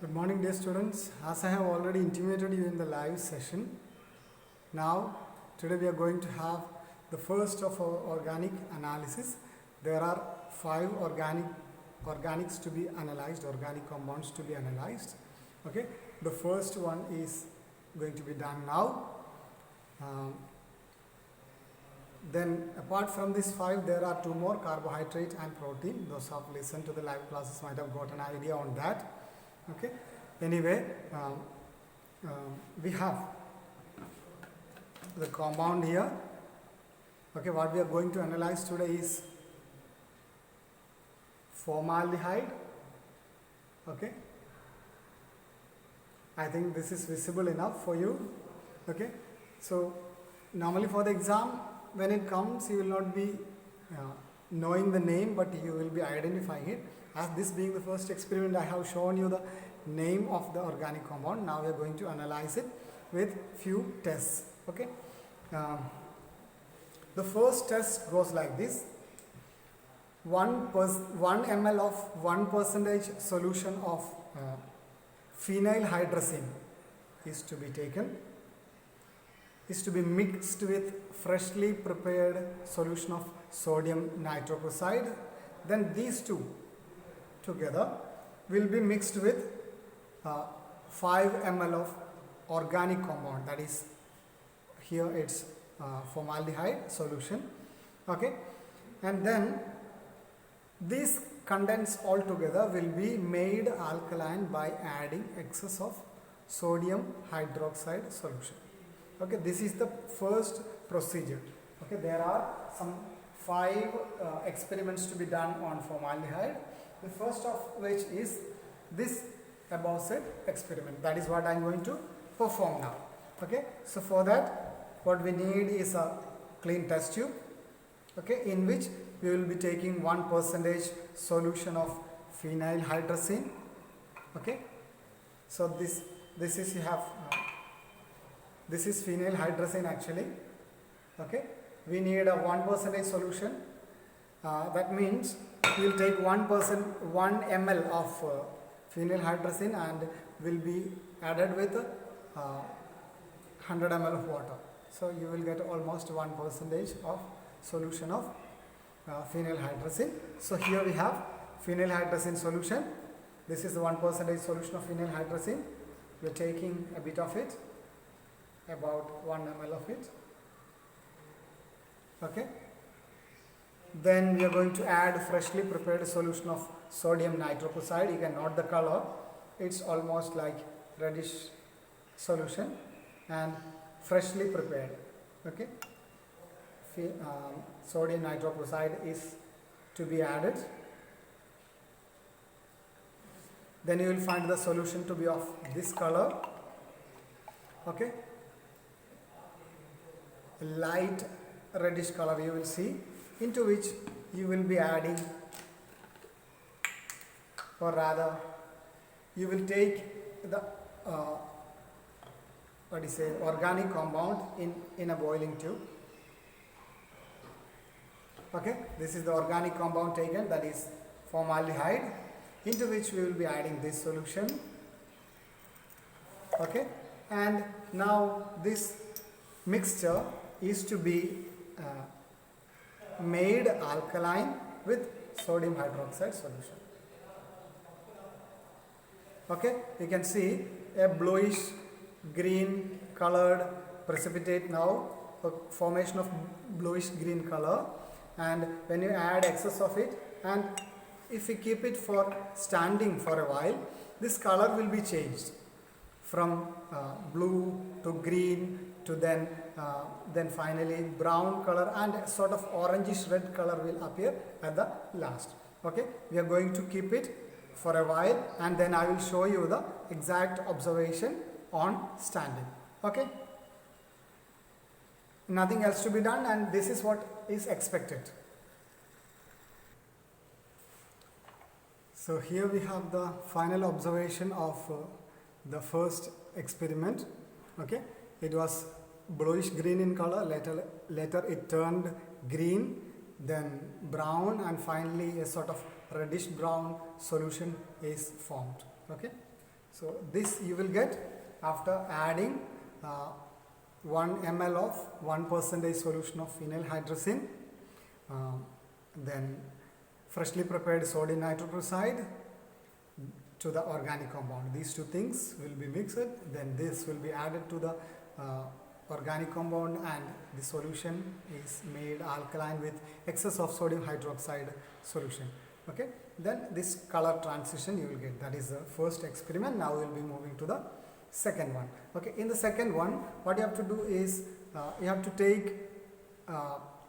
Good morning, dear students. As I have already intimated you in the live session, now today we are going to have the first of our organic analysis. There are 5 organics to be analyzed, organic compounds to be analyzed. Okay, the first one is going to be done now. Then apart from these 5, there are 2 more, carbohydrate and protein. Those who have listened to the live classes might have got an idea on that. Okay, anyway, we have the compound here. Okay, what we are going to analyze today is formaldehyde. Okay, I think this is visible enough for you. Okay, so normally for the exam, when it comes, you will not be knowing the name, but you will be identifying it. As this being the first experiment, I have shown you the name of the organic compound. Now we are going to analyze it with few tests. Okay, the first test goes like this. 1 ml of 1% solution of phenylhydrazine is to be taken, is to be mixed with freshly prepared solution of sodium nitroprusside. Then these two together will be mixed with 5 ml of organic compound, that is here it's formaldehyde solution. Okay, and then these contents all together will be made alkaline by adding excess of sodium hydroxide solution. Okay, this is the first procedure. Okay, there are some 5 experiments to be done on formaldehyde. The first of which is this above said experiment. That is what I am going to perform now. Okay, so for that what we need is a clean test tube. Okay, in which we will be taking 1% solution of phenylhydrazine. Okay, so this is you have this is phenylhydrazine actually. Okay, we need a 1% solution. That means we will take 1 ml of phenylhydrazine and will be added with 100 ml of water. So you will get almost 1% of solution of phenylhydrazine. So here we have phenylhydrazine solution. This is the 1% solution of phenylhydrazine. We are taking a bit of it, about 1 ml of it. Okay, then we are going to add freshly prepared solution of sodium nitroprusside. You can note the color, it's almost like reddish solution and freshly prepared. Okay, sodium nitroprusside is to be added. Then you will find the solution to be of this color. Okay, light reddish color you will see, into which you will be adding, or rather you will take the organic compound in a boiling tube. Okay, this is the organic compound taken, that is formaldehyde, into which we will be adding this solution. Okay, and now this mixture is to be made alkaline with sodium hydroxide solution. Okay, you can see a bluish green colored precipitate now, a formation of bluish green color, and when you add excess of it and if you keep it for standing for a while, this color will be changed from blue to green to then finally brown color, and a sort of orangish red color will appear at the last. Okay, we are going to keep it for a while and then I will show you the exact observation on standing. Okay, nothing else to be done, and this is what is expected. So here we have the final observation of the first experiment. Okay, it was bluish green in color, later it turned green, then brown, and finally a sort of reddish brown solution is formed. Okay, So this you will get after adding 1 ml of 1% solution of phenyl hydrazine, then freshly prepared sodium nitroprusside to the organic compound. These two things will be mixed, then this will be added to the organic compound, and the solution is made alkaline with excess of sodium hydroxide solution. Okay, then this color transition you will get. That is the first experiment. Now we will be moving to the second one. Okay, in the second one, what you have to do is you have to take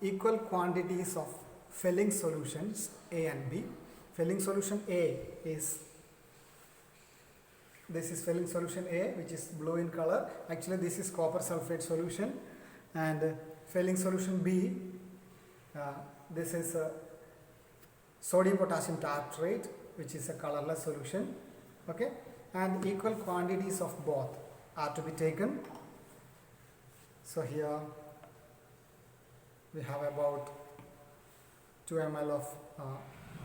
equal quantities of Fehling solutions A and B. Fehling solution A is, this is Fehling solution A, which is blue in color. Actually this is copper sulfate solution, and Fehling solution B, this is sodium potassium tartrate, which is a colorless solution. Okay, and equal quantities of both are to be taken. So here we have about 2 ml of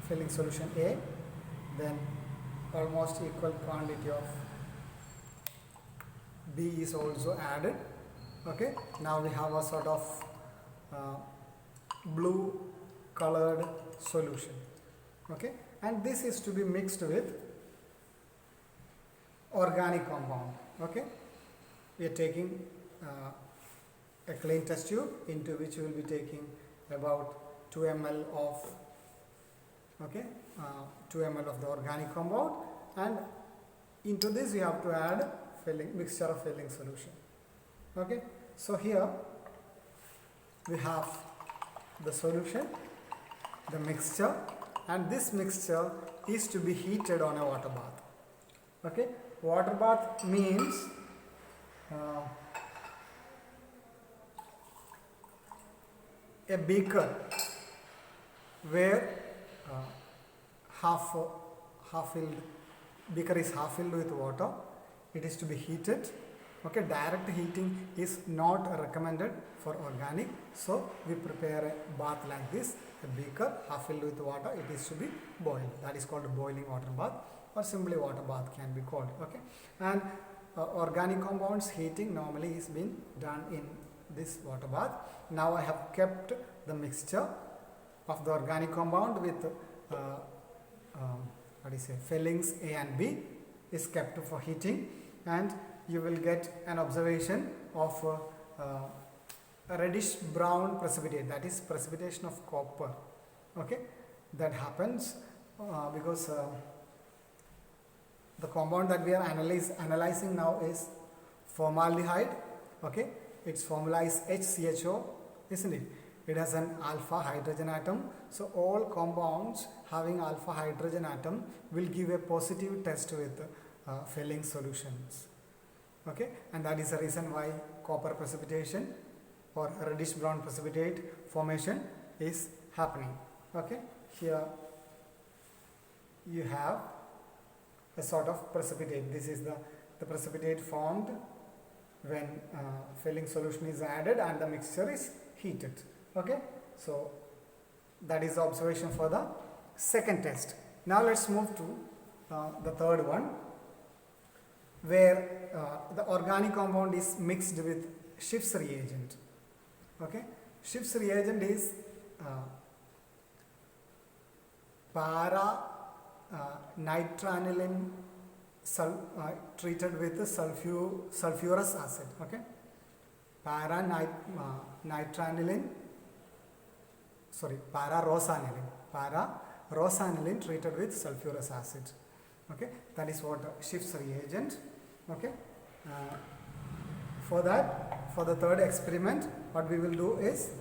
Fehling solution A, then almost equal quantity of B is also added. Okay, now we have a sort of blue colored solution. Okay, and this is to be mixed with organic compound. Okay, we are taking a clean test tube into which we will be taking about 2 ml of 2 ml of the organic compound, and into this we have to add mixture of Fehling solution. Okay, so here we have the solution, the mixture, and this mixture is to be heated on a water bath. Okay, water bath means a beaker where beaker is half filled with water. It is to be heated. Okay, direct heating is not recommended for organic, so we prepare a bath like this, a beaker half filled with water. It is to be boiled. That is called a boiling water bath, or simply water bath can be called. Okay, and organic compounds heating normally is being done in this water bath. Now I have kept the mixture of the organic compound with Fehlings A and B is kept for heating, and you will get an observation of a reddish brown precipitate, that is precipitation of copper. Okay, that happens because the compound that we are analyzing now is formaldehyde. Okay, its formula is HCHO, isn't it? It has an alpha hydrogen atom. So all compounds having alpha hydrogen atom will give a positive test with Fehling solutions. Okay, and that is the reason why copper precipitation or reddish brown precipitate formation is happening. Okay, here you have a sort of precipitate. This is the precipitate formed when Fehling solution is added and the mixture is heated. Okay, so that is the observation for the second test. Now let's move to the third one, where the organic compound is mixed with Schiff's reagent. Okay, Schiff's reagent is para nitranilin treated with sulfurous acid. Okay, para rosanilin treated with sulfurous acid. Okay, that is what Schiff's reagent. Okay, for that, for the third experiment, what we will do is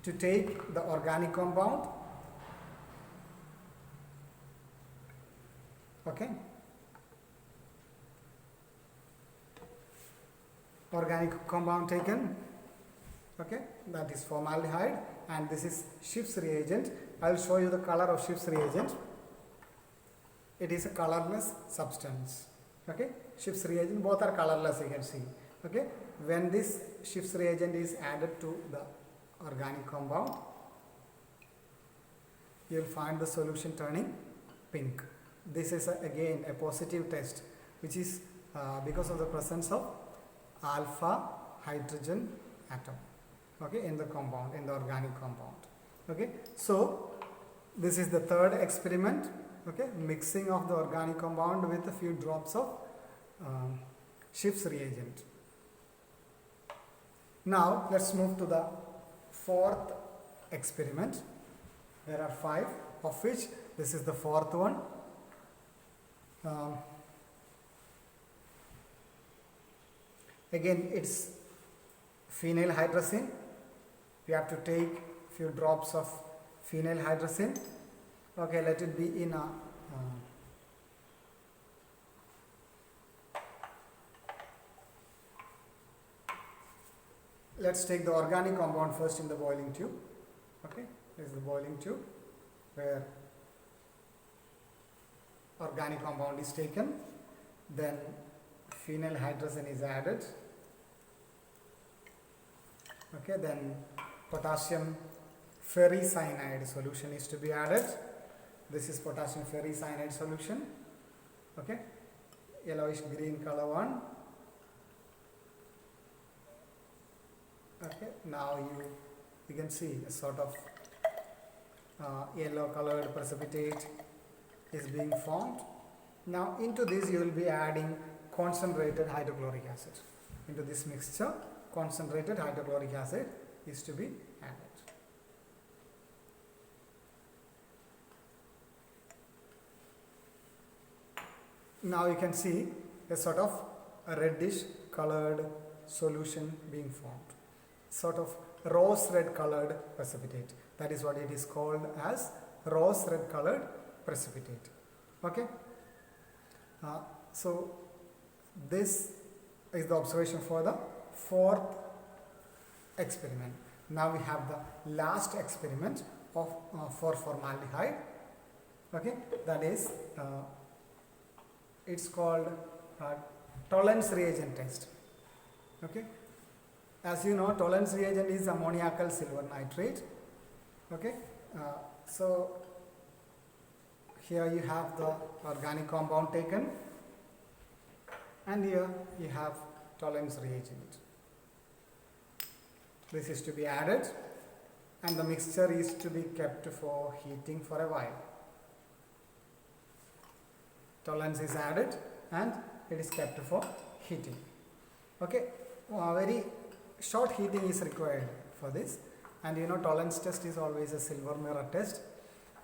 to take the organic compound. Okay, organic compound taken. Okay, that is formaldehyde, and this is Schiff's reagent. I will show you the color of Schiff's reagent. It is a colorless substance. Okay, Schiff's reagent, both are colorless, you can see. Okay, when this Schiff's reagent is added to the organic compound, you will find the solution turning pink. this is again a positive test, which is because of the presence of alpha hydrogen atom, okay, in the compound, in the organic compound. Okay, so this is the third experiment, okay, mixing of the organic compound with a few drops of Schiff's reagent. Now let's move to the fourth experiment. There are 5, of which this is the fourth one. Again, it's phenyl hydrazine. We have to take few drops of phenyl hydrazine. Okay, let it be in a let's take the organic compound first in the boiling tube. Okay, this is the boiling tube where organic compound is taken, then phenyl hydrazine is added. Okay, then potassium ferricyanide solution is to be added. This is potassium ferricyanide solution. Okay, yellowish green color one. Okay, now you can see a sort of yellow colored precipitate is being formed. Now into this you will be adding concentrated hydrochloric acid. Into this mixture, concentrated hydrochloric acid is to be added. Now you can see a sort of a reddish colored solution being formed. Sort of rose red colored precipitate. That is what it is called as rose red colored precipitate. Okay. So this is the observation for the fourth experiment. Now we have the last experiment of for formaldehyde. Okay, that is it's called Tollens reagent test. Okay, as you know, Tollens reagent is ammoniacal silver nitrate. Okay, so here you have the organic compound taken, and here you have Tollens reagent. This is to be added, and the mixture is to be kept for heating for a while. Tollens is added and it is kept for heating. Okay, very short heating is required for this, and you know Tollens test is always a silver mirror test,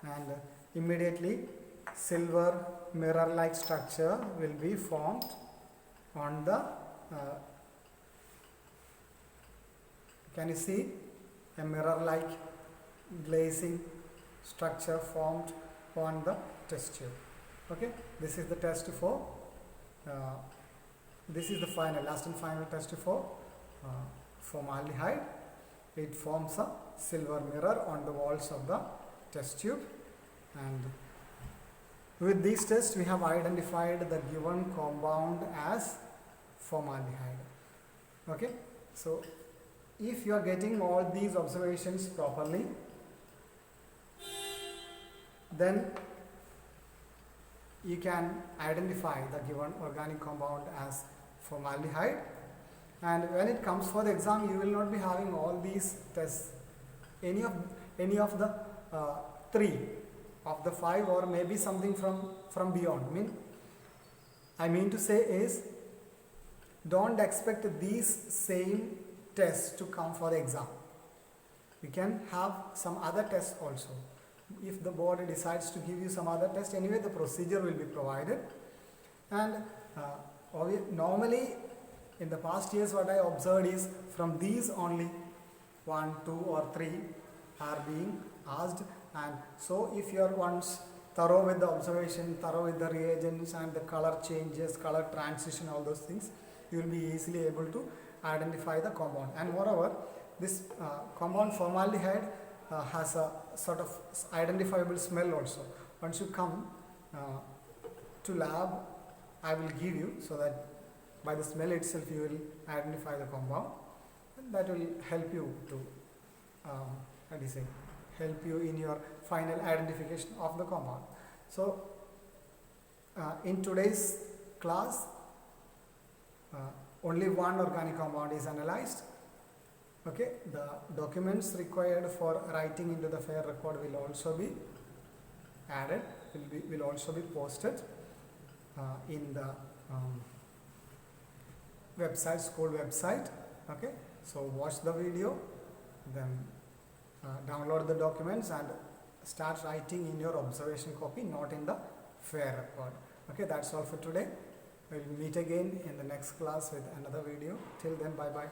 and immediately silver mirror like structure will be formed on the can you see a mirror like glazing structure formed on the test tube. Okay, this is the test for this is the final, last and final test for formaldehyde. It forms a silver mirror on the walls of the test tube, and with these tests we have identified the given compound as formaldehyde. Okay, so if you are getting all these observations properly, then you can identify the given organic compound as formaldehyde, and when it comes for the exam you will not be having all these tests, any of the 3 of the 5, or maybe something from beyond. I mean to say is, don't expect these same tests to come for the exam. We can have some other tests also. If the board decides to give you some other test, anyway the procedure will be provided, and normally in the past years what I observed is from these only 1, 2 or 3 are being asked, and so if you are once thorough with the observation, thorough with the reagents and the color changes, color transition, all those things, you will be easily able to identify the compound. And moreover, this compound formaldehyde has a sort of identifiable smell also. Once you come to lab, I will give you, so that by the smell itself you will identify the compound, and that will help you to help you in your final identification of the compound. So In today's class, only one organic compound is analyzed. Okay, the documents required for writing into the FAIR record will also be added, will also be posted in the website, school website. Okay, so watch the video, then download the documents and start writing in your observation copy, not in the FAIR record. Okay, that's all for today. We'll meet again in the next class with another video. Till then, bye bye.